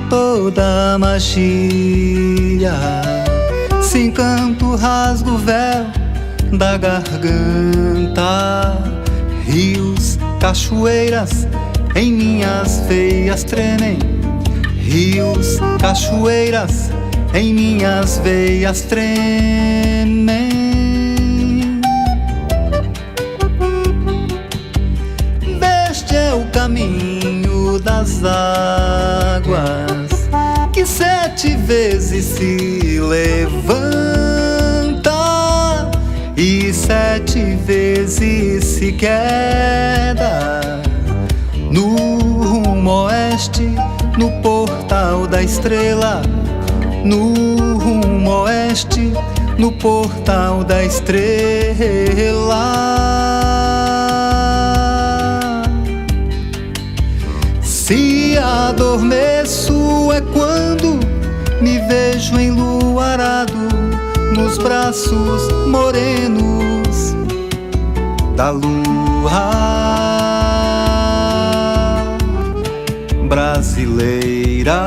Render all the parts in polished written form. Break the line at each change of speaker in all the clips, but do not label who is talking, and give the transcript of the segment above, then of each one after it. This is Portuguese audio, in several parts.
toda a magia. Se encanto, rasgo o véu da garganta. Rios, cachoeiras em minhas veias tremem. Rios, cachoeiras em minhas veias tremem. Este é o caminho das águas que 7 vezes se levanta e 7 vezes se queda. No rumo oeste, no portal da estrela. No rumo oeste, no portal da estrela. Se adormeço é quando me vejo enluarado nos braços morenos da lua brasileira.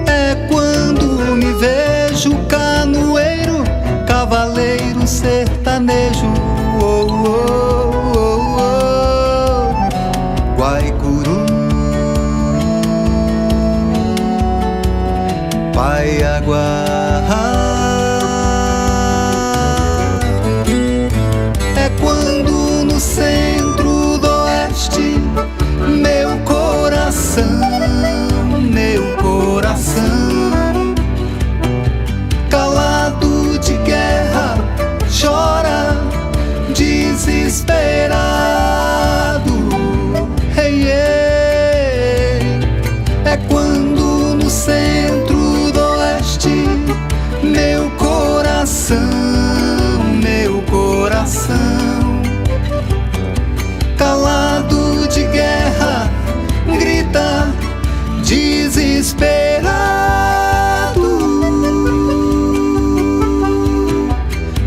É quando me vejo canoeiro, cavaleiro sertanejo. Oh, oh, oh, oh. Guaicuru, Paiaguá. É quando no centro do oeste meu coração calado de guerra chora desesperado. Hey, hey. É quando no centro do oeste meu coração calado de guerra grita desesperado.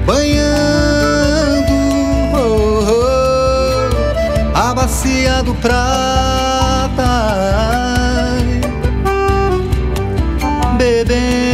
Banhando a bacia do Prata, bebendo